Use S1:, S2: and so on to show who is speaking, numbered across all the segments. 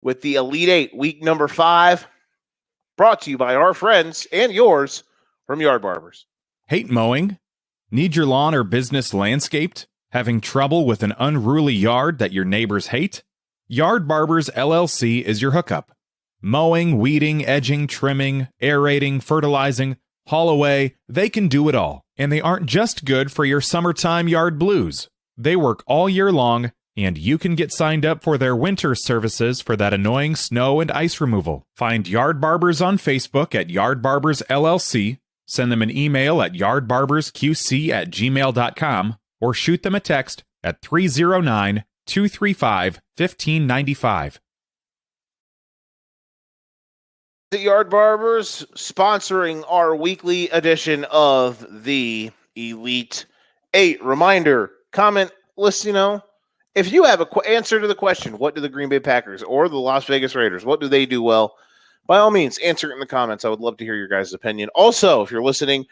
S1: with the Elite Eight, week number 5, brought to you by our friends and yours from Yard Barbers.
S2: Hate mowing? Need your lawn or business landscaped? Having trouble with an unruly yard that your neighbors hate? Yard Barbers LLC is your hookup. Mowing, weeding, edging, trimming, aerating, fertilizing, haul away, they can do it all. And they aren't just good for your summertime yard blues. They work all year long, and you can get signed up for their winter services for that annoying snow and ice removal. Find Yard Barbers on Facebook at Yard Barbers LLC, send them an email at yardbarbersqc@gmail.com, or shoot them a text at 309-235-1595.
S1: The Yard Barbers sponsoring our weekly edition of the Elite 8. Reminder, comment, list, if you have an answer to the question, what do the Green Bay Packers or the Las Vegas Raiders, what do they do well? By all means, answer it in the comments. I would love to hear your guys' opinion. Also, if you're listening,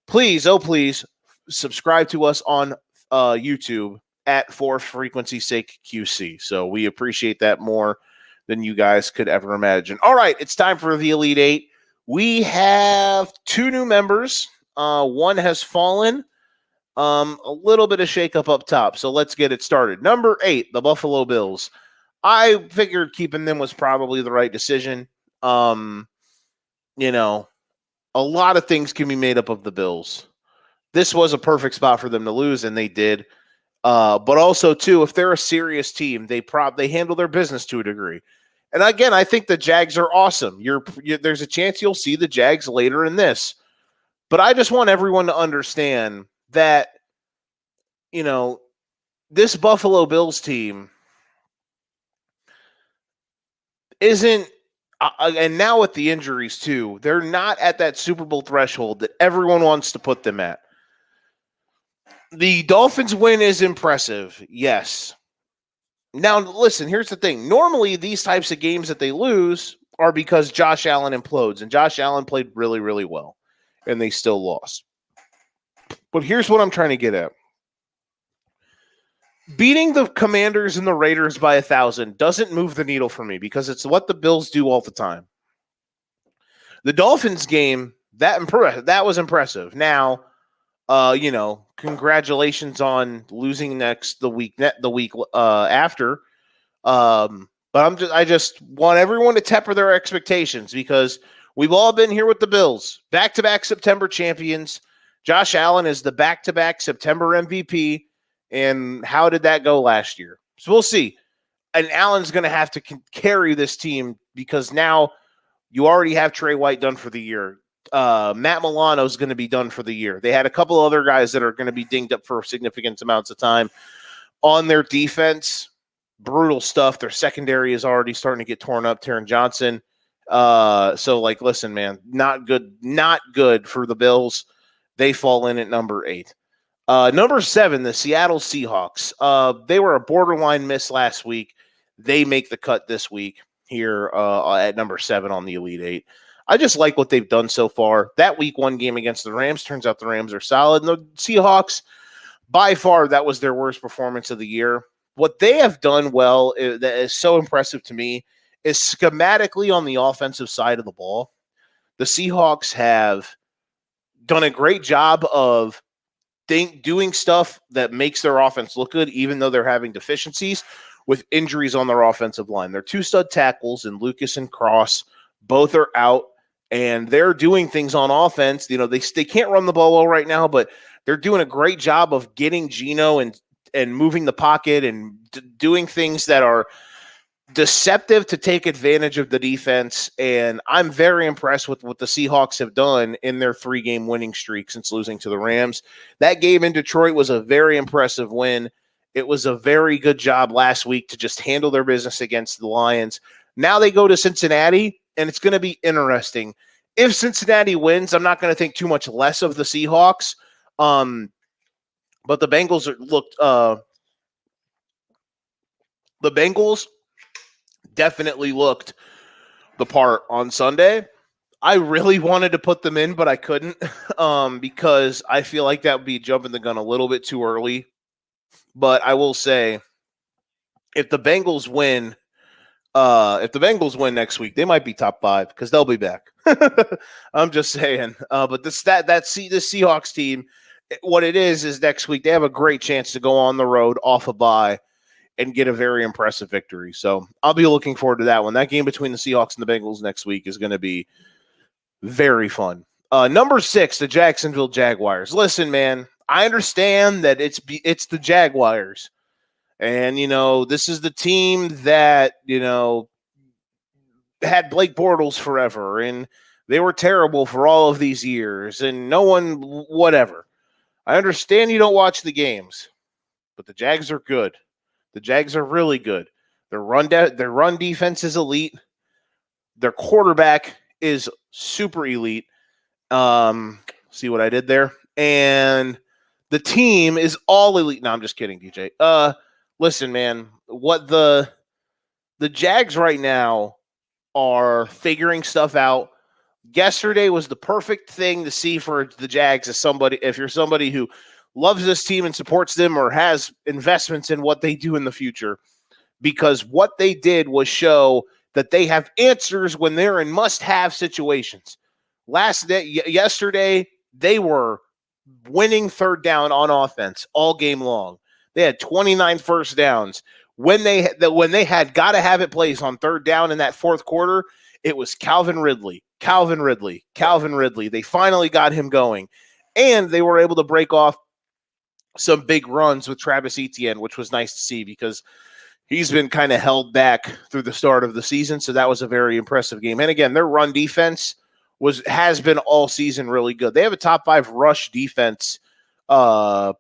S1: please, please, subscribe to us on YouTube at For Frequency's Sake QC. So we appreciate that more than you guys could ever imagine. All right, it's time for the Elite 8. We have 2 new members. One has fallen. A little bit of shakeup up top, so let's get it started. Number 8, the Buffalo Bills. I figured keeping them was probably the right decision. A lot of things can be made up of the Bills. This was a perfect spot for them to lose, and they did. But also, too, if they're a serious team, they handle their business to a degree. And again, I think the Jags are awesome. There's a chance you'll see the Jags later in this. But I just want everyone to understand that, this Buffalo Bills team isn't, and now with the injuries too, they're not at that Super Bowl threshold that everyone wants to put them at. The Dolphins win is impressive, yes. Now, listen, here's the thing. Normally, these types of games that they lose are because Josh Allen implodes, and Josh Allen played really, really well, and they still lost. But here's what I'm trying to get at. Beating the Commanders and the Raiders by 1,000 doesn't move the needle for me because it's what the Bills do all the time. The Dolphins game, that was impressive. Now, congratulations on losing the week after. But I just want everyone to temper their expectations because we've all been here with the Bills. Back-to-back September champions. Josh Allen is the back-to-back September MVP. And how did that go last year? So we'll see. And Allen's going to have to carry this team because now you already have Trey White done for the year. Matt Milano is going to be done for the year. They had a couple other guys that are going to be dinged up for significant amounts of time. On their defense, brutal stuff. Their secondary is already starting to get torn up. Taron Johnson. Listen, man, not good for the Bills. They fall in at number 8. Number 7, the Seattle Seahawks. They were a borderline miss last week. They make the cut this week here at number 7 on the Elite 8. I just like what they've done so far. That week 1 game against the Rams, turns out the Rams are solid. And the Seahawks, by far, that was their worst performance of the year. What they have done well that is so impressive to me is schematically on the offensive side of the ball. The Seahawks have done a great job of doing stuff that makes their offense look good, even though they're having deficiencies with injuries on their offensive line. Their 2 stud tackles, and Lucas and Cross, both are out, and they're doing things on offense. They can't run the ball well right now, but they're doing a great job of getting Geno and moving the pocket and doing things that are deceptive to take advantage of the defense. And I'm very impressed with what the Seahawks have done in their 3-game winning streak since losing to the Rams. That game in Detroit was a very impressive win. It was a very good job last week to just handle their business against the Lions. Now they go to Cincinnati, and it's going to be interesting. If Cincinnati wins, I'm not going to think too much less of the Seahawks. But the Bengals definitely looked the part on Sunday. I really wanted to put them in, but I couldn't because I feel like that would be jumping the gun a little bit too early. But I will say, if the Bengals win If the Bengals win next week, they might be top 5 because they'll be back. I'm just saying. But this Seahawks team, what it is next week they have a great chance to go on the road off a bye and get a very impressive victory. So I'll be looking forward to that one. That game between the Seahawks and the Bengals next week is going to be very fun. Number 6, the Jacksonville Jaguars. Listen, man, I understand that it's the Jaguars. And, this is the team that, had Blake Bortles forever, and they were terrible for all of these years, and no one, whatever. I understand you don't watch the games, but the Jags are good. The Jags are really good. Their run defense is elite. Their quarterback is super elite. See what I did there? And the team is all elite. No, I'm just kidding, DJ. Listen, man, what the Jags right now are figuring stuff out. Yesterday was the perfect thing to see for the Jags if you're somebody who loves this team and supports them or has investments in what they do in the future, because what they did was show that they have answers when they're in must-have situations. Yesterday, they were winning third down on offense all game long. They had 29 first downs. When they had got to have it plays on third down in that fourth quarter, it was Calvin Ridley. They finally got him going. And they were able to break off some big runs with Travis Etienne, which was nice to see because he's been kind of held back through the start of the season. So that was a very impressive game. And again, their run defense has been all season really good. They have a top 5 rush defense per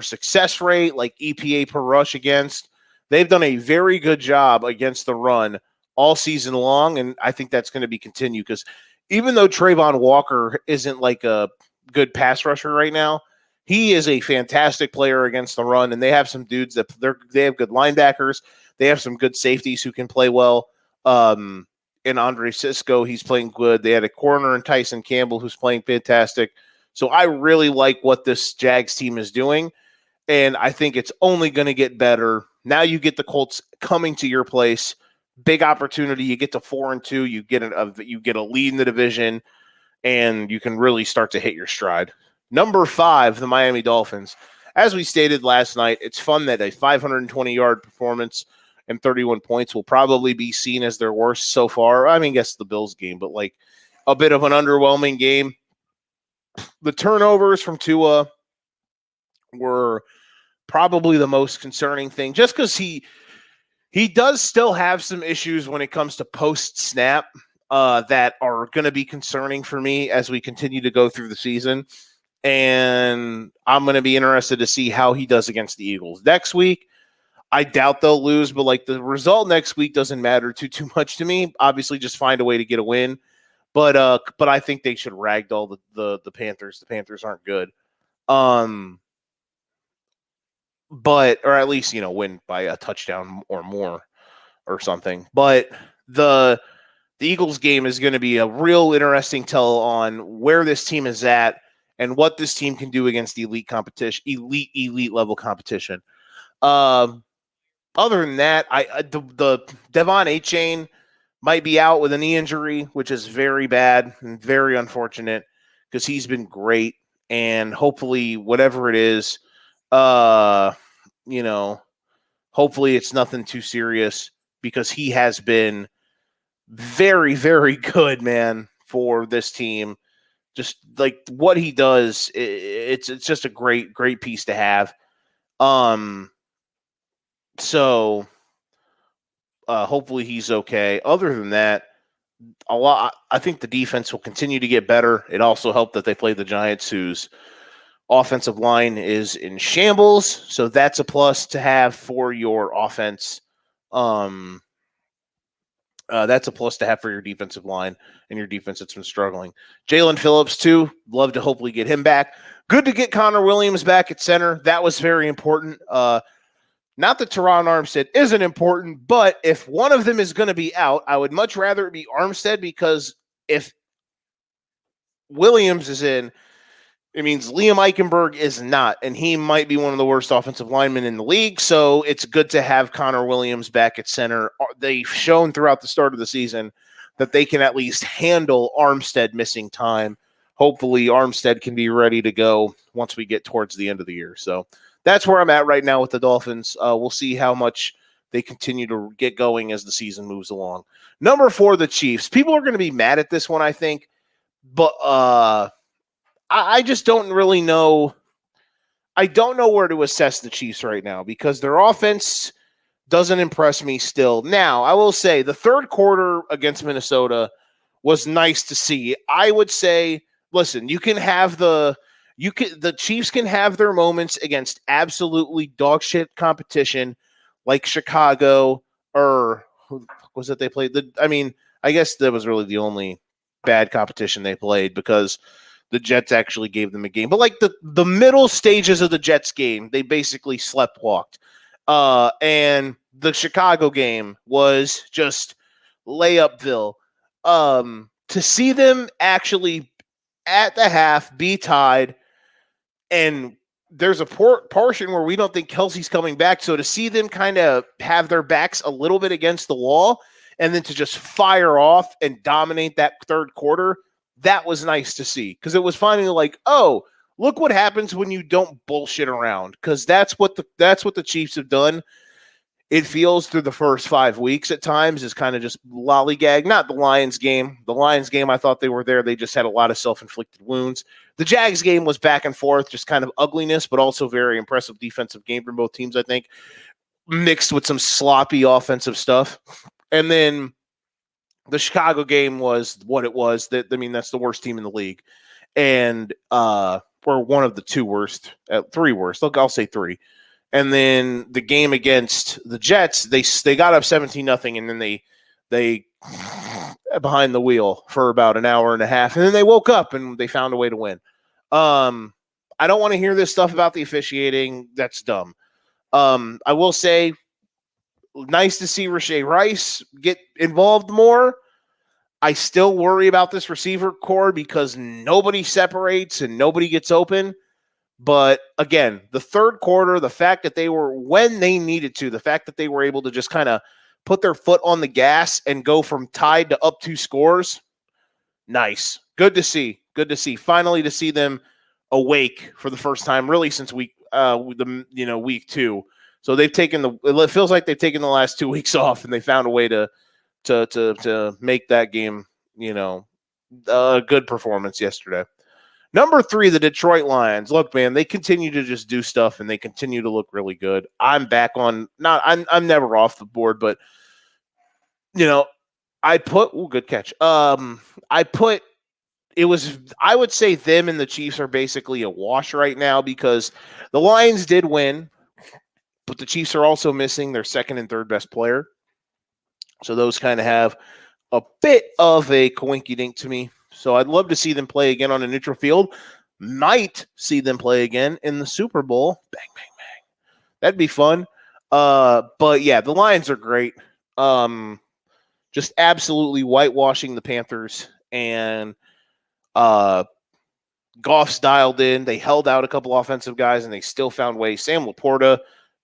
S1: success rate, like EPA per rush against. They've done a very good job against the run all season long, and I think that's going to be continued because even though Trayvon Walker isn't like a good pass rusher right now, he is a fantastic player against the run, and they have some dudes that they have good linebackers. They have some good safeties who can play well. And Andre Sisco, he's playing good. They had a corner in Tyson Campbell who's playing fantastic. So I really like what this Jags team is doing, and I think it's only going to get better. Now you get the Colts coming to your place. Big opportunity. You get to 4-2. You get a lead in the division, and you can really start to hit your stride. Number 5, the Miami Dolphins. As we stated last night, it's fun that a 520-yard performance and 31 points will probably be seen as their worst so far. I mean, I guess the Bills game, but like a bit of an underwhelming game. The turnovers from Tua were probably the most concerning thing, just because he does still have some issues when it comes to post-snap that are going to be concerning for me as we continue to go through the season. And I'm going to be interested to see how he does against the Eagles. Next week, I doubt they'll lose, but like the result next week doesn't matter too much to me. Obviously, just find a way to get a win. But I think they should ragdoll the Panthers. The Panthers aren't good. But or at least win by a touchdown or more or something. But the Eagles game is going to be a real interesting tell on where this team is at and what this team can do against elite competition, elite level competition. Other than that, the Devon Achane might be out with a knee injury, which is very bad and very unfortunate because he's been great. And hopefully, whatever it is, hopefully it's nothing too serious because he has been very, very good, man, for this team. Just like what he does, it's just a great piece to have. So hopefully he's okay. Other than that, I think the defense will continue to get better. It also helped that they played the Giants, whose offensive line is in shambles. So that's a plus to have for your offense. That's a plus to have for your defensive line and your defense that's been struggling. Jalen Phillips, too. Love to hopefully get him back. Good to get Connor Williams back at center. That was very important. Not that Teron Armstead isn't important, but if one of them is going to be out, I would much rather it be Armstead, because if Williams is in, it means Liam Eichenberg is not, and he might be one of the worst offensive linemen in the league. So it's good to have Connor Williams back at center. They've shown throughout the start of the season that they can at least handle Armstead missing time. Hopefully Armstead can be ready to go once we get towards the end of the year. So that's where I'm at right now with the Dolphins. We'll see how much they continue to get going as the season moves along. Number 4, the Chiefs. People are going to be mad at this one, I think, but I just don't really know. I don't know where to assess the Chiefs right now because their offense doesn't impress me still. Now, I will say the third quarter against Minnesota was nice to see. I would say, listen, the Chiefs can have their moments against absolutely dog shit competition like Chicago or who was it they played? I guess that was really the only bad competition they played because the Jets actually gave them a game. But like the middle stages of the Jets game, they basically sleptwalked. And the Chicago game was just layupville. To see them actually at the half be tied, and there's a portion where we don't think Kelsey's coming back. So to see them kind of have their backs a little bit against the wall and then to just fire off and dominate that third quarter, that was nice to see because it was finally like, oh, look what happens when you don't bullshit around, because that's what the Chiefs have done. It feels through the first 5 weeks at times is kind of just lollygag. Not the Lions game. The Lions game, I thought they were there. They just had a lot of self-inflicted wounds. The Jags game was back and forth, just kind of ugliness, but also very impressive defensive game from both teams, I think, mixed with some sloppy offensive stuff. And then the Chicago game was what it was. That's the worst team in the league. And or one of the 2 worst, 3 worst. I'll say 3. And then the game against the Jets, they got up 17-0, and then they behind the wheel for about an hour and a half, and then they woke up and they found a way to win. I don't want to hear this stuff about the officiating. That's dumb. I will say, nice to see Rashee Rice get involved more. I still worry about this receiver core because nobody separates and nobody gets open. But again, the third quarter, the fact that they were when they needed to, the fact that they were able to just kind of put their foot on the gas and go from tied to up 2 scores, nice. Good to see. Good to see. Finally, to see them awake for the first time, really since week 2. So they've taken it feels like they've taken the last 2 weeks off, and they found a way to make that game, a good performance yesterday. Number 3, the Detroit Lions. Look, man, they continue to just do stuff, and they continue to look really good. I'm back on. I'm never off the board, but I put. Good catch. I would say them and the Chiefs are basically a wash right now because the Lions did win, but the Chiefs are also missing their second and third best player. So those kind of have a bit of a coinkydink to me. So I'd love to see them play again on a neutral field. Might see them play again in the Super Bowl. Bang, bang, bang. That'd be fun. But yeah, the Lions are great. Just absolutely whitewashing the Panthers, and Goff's dialed in. They held out a couple offensive guys, and they still found ways. Sam Laporta,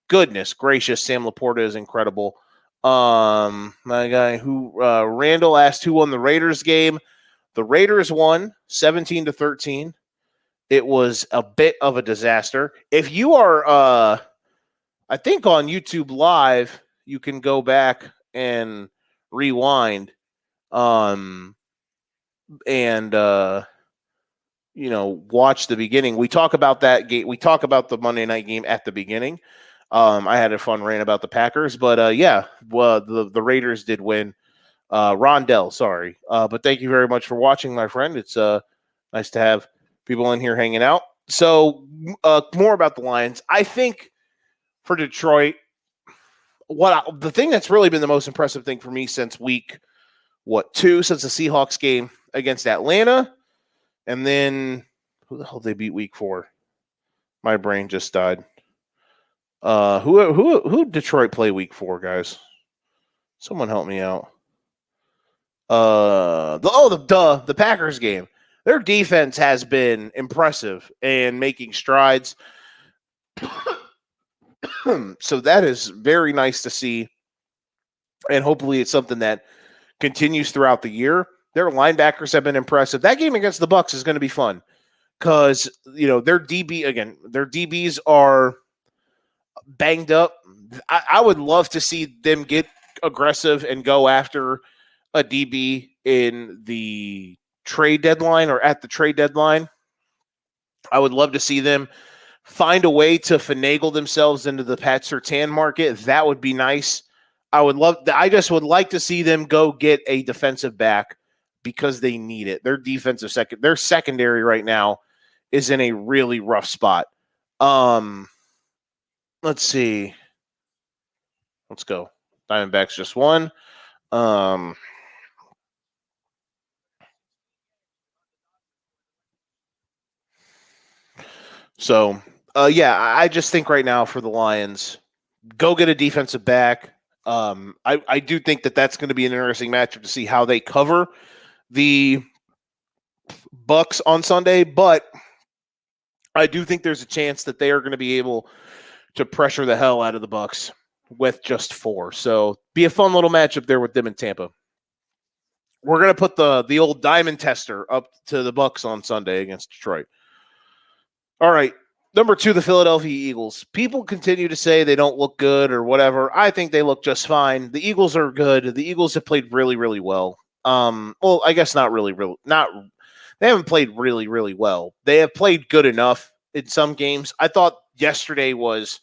S1: goodness gracious, Sam Laporta is incredible. My guy Randall asked who won the Raiders game. The Raiders won 17-13. It was a bit of a disaster. If you are, I think on YouTube Live, you can go back and rewind, and watch the beginning. We talk about that game. We talk about the Monday night game at the beginning. I had a fun rant about the Packers, but the Raiders did win. Rondell, sorry. But thank you very much for watching, my friend. It's nice to have people in here hanging out. So more about the Lions. I think for Detroit, the thing that's really been the most impressive thing for me since week 2, since the Seahawks game against Atlanta, and then who the hell did they beat week 4? My brain just died. Who Detroit play week 4, guys? Someone help me out. The Packers game. their defense has been impressive and making strides. So that is very nice to see. And hopefully it's something that continues throughout the year. Their linebackers have been impressive. That game against the Bucs is going to be fun because, their DBs are banged up. I would love to see them get aggressive and go after a DB in the trade deadline or at the trade deadline. I would love to see them find a way to finagle themselves into the Pat Surtain market. That would be nice. I just would like to see them go get a defensive back because they need it. Their secondary right now is in a really rough spot. Let's see. Let's go. Diamondbacks just won. I just think right now for the Lions, go get a defensive back. I do think that that's going to be an interesting matchup to see how they cover the Bucs on Sunday, but I do think there's a chance that they are going to be able to pressure the hell out of the Bucs with just 4. So be a fun little matchup there with them in Tampa. We're going to put the old diamond tester up to the Bucs on Sunday against Detroit. All right. Number 2, the Philadelphia Eagles. People continue to say they don't look good or whatever. I think they look just fine. The Eagles are good. The Eagles have played really, really well. Well, I guess not really, they haven't played really, really well. They have played good enough in some games. I thought yesterday was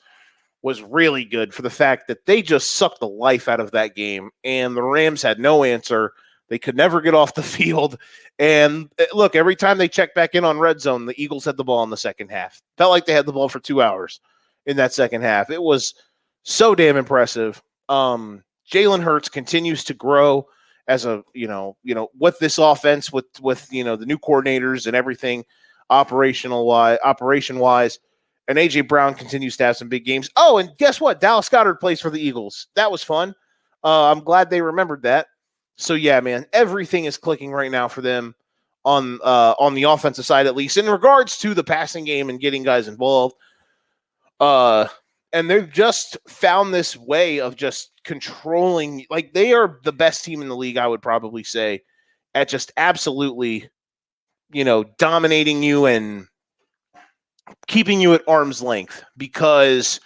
S1: really good for the fact that they just sucked the life out of that game, and the Rams had no answer. They could never get off the field. And look, every time they checked back in on red zone, the Eagles had the ball in the second half. Felt like they had the ball for 2 hours in that second half. It was so damn impressive. Jalen Hurts continues to grow as a, with this offense, with the new coordinators and everything operation wise. And A.J. Brown continues to have some big games. Oh, and guess what? Dallas Goedert plays for the Eagles. That was fun. I'm glad they remembered that. So, yeah, man, everything is clicking right now for them on the offensive side, at least in regards to the passing game and getting guys involved. And they've just found this way of just controlling. Like, they are the best team in the league, I would probably say, at just absolutely, dominating you and keeping you at arm's length because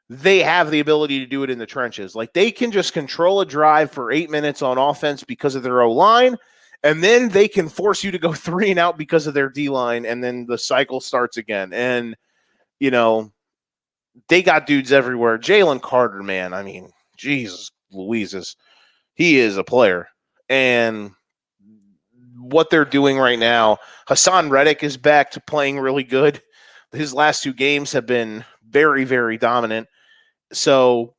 S1: they have the ability to do it in the trenches. Like, they can just control a drive for 8 minutes on offense because of their O-line, and then they can force you to go 3 and out because of their D-line, and then the cycle starts again. And, they got dudes everywhere. Jalen Carter, man, I mean, Jesus Louises, he is a player. And what they're doing right now, Hassan Reddick is back to playing really good. His last 2 games have been very, very dominant. So,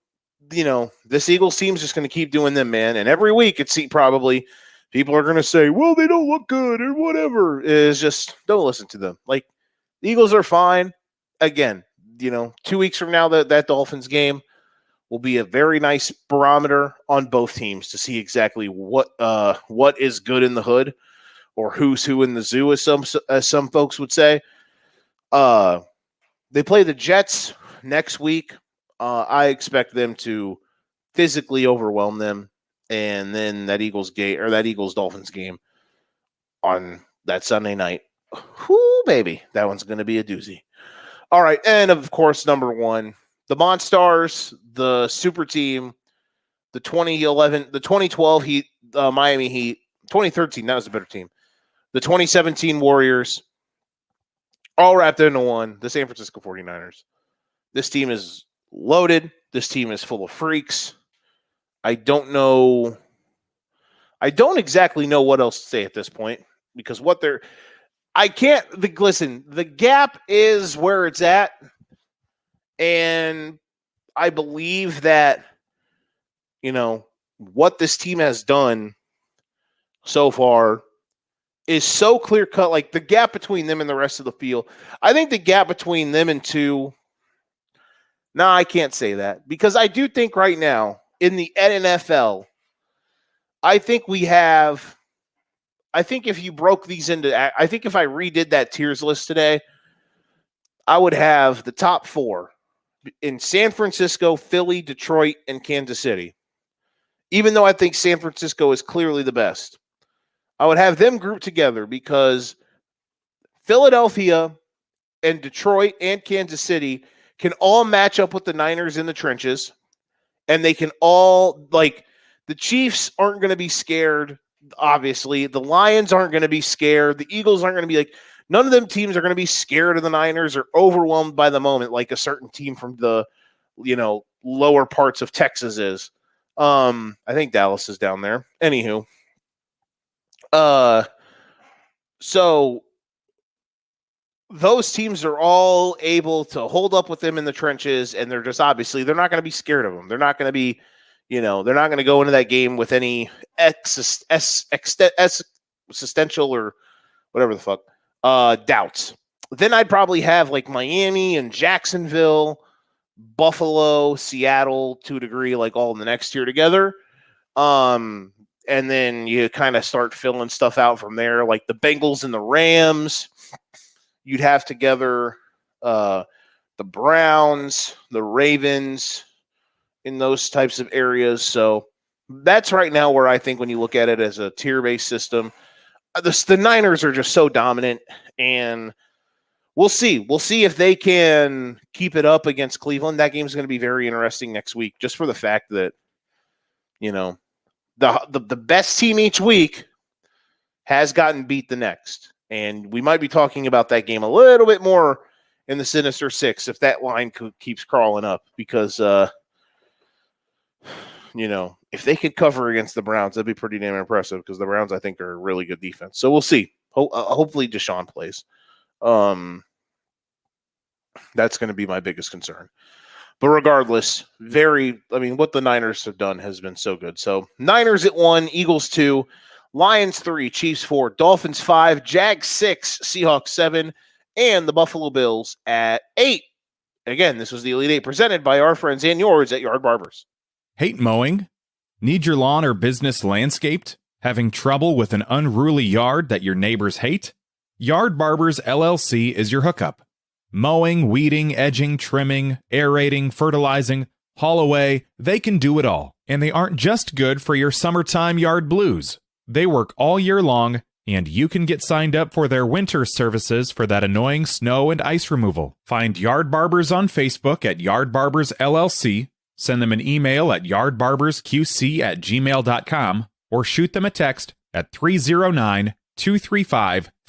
S1: this Eagles team's just going to keep doing them, man. And every week, probably people are going to say, well, they don't look good or whatever. Is just don't listen to them. Like, the Eagles are fine. Again, 2 weeks from now, that Dolphins game will be a very nice barometer on both teams to see exactly what is good in the hood, or who's who in the zoo, as some folks would say. They play the Jets next week. I expect them to physically overwhelm them, and then that Eagles Dolphins game on that Sunday night. Whoo, baby, that one's going to be a doozy. All right, and of course, number 1, the Monstars, the super team, the 2012 Heat, Miami Heat, 2013, that was a better team. The 2017 Warriors, all wrapped into one, the San Francisco 49ers. This team is loaded. This team is full of freaks. I don't exactly know what else to say at this point because the gap is where it's at. And I believe that, what this team has done so far is so clear cut. Like, the gap between them and the rest of the field, I think the gap between them and 2, I can't say that, because I do think right now in the NFL, I think we have I think if you broke these into, I think if I redid that tiers list today, I would have the top 4 in San Francisco, Philly, Detroit, and Kansas City. Even though I think San Francisco is clearly the best, I would have them grouped together because Philadelphia and Detroit and Kansas City can all match up with the Niners in the trenches, and they can all, like, the Chiefs aren't going to be scared, obviously. The Lions aren't going to be scared. The Eagles aren't going to be like, none of them teams are going to be scared of the Niners or overwhelmed by the moment like a certain team from the, lower parts of Texas is. I think Dallas is down there. Anywho. So those teams are all able to hold up with them in the trenches, and they're just, obviously, they're not going to be scared of them. They're not going to be, they're not going to go into that game with any existential or whatever the fuck doubts. Then I'd probably have like Miami and Jacksonville, Buffalo, Seattle to a degree, like all in the next tier together. And then you kind of start filling stuff out from there, like the Bengals and the Rams. You'd have together the Browns, the Ravens, in those types of areas. So that's right now where I think when you look at it as a tier-based system, the Niners are just so dominant, and we'll see. We'll see if they can keep it up against Cleveland. That game's going to be very interesting next week, just for the fact that, the best team each week has gotten beat the next. And we might be talking about that game a little bit more in the Sinister Six if that line keeps crawling up, because, if they could cover against the Browns, that'd be pretty damn impressive, because the Browns, I think, are a really good defense. So we'll see. Hopefully Deshaun plays. That's going to be my biggest concern. But regardless, what the Niners have done has been so good. So Niners at 1, Eagles 2, Lions 3, Chiefs 4, Dolphins 5, Jags 6, Seahawks 7, and the Buffalo Bills at 8. Again, this was the Elite 8 presented by our friends and yours at Yard Barbers.
S2: Hate mowing? Need your lawn or business landscaped? Having trouble with an unruly yard that your neighbors hate? Yard Barbers LLC is your hookup. Mowing, weeding, edging, trimming, aerating, fertilizing, haul away, they can do it all. And they aren't just good for your summertime yard blues. They work all year long, and you can get signed up for their winter services for that annoying snow and ice removal. Find Yard Barbers on Facebook at Yard Barbers LLC. Send them an email at yardbarbersqc@gmail.com or shoot them a text at 309-235-3700.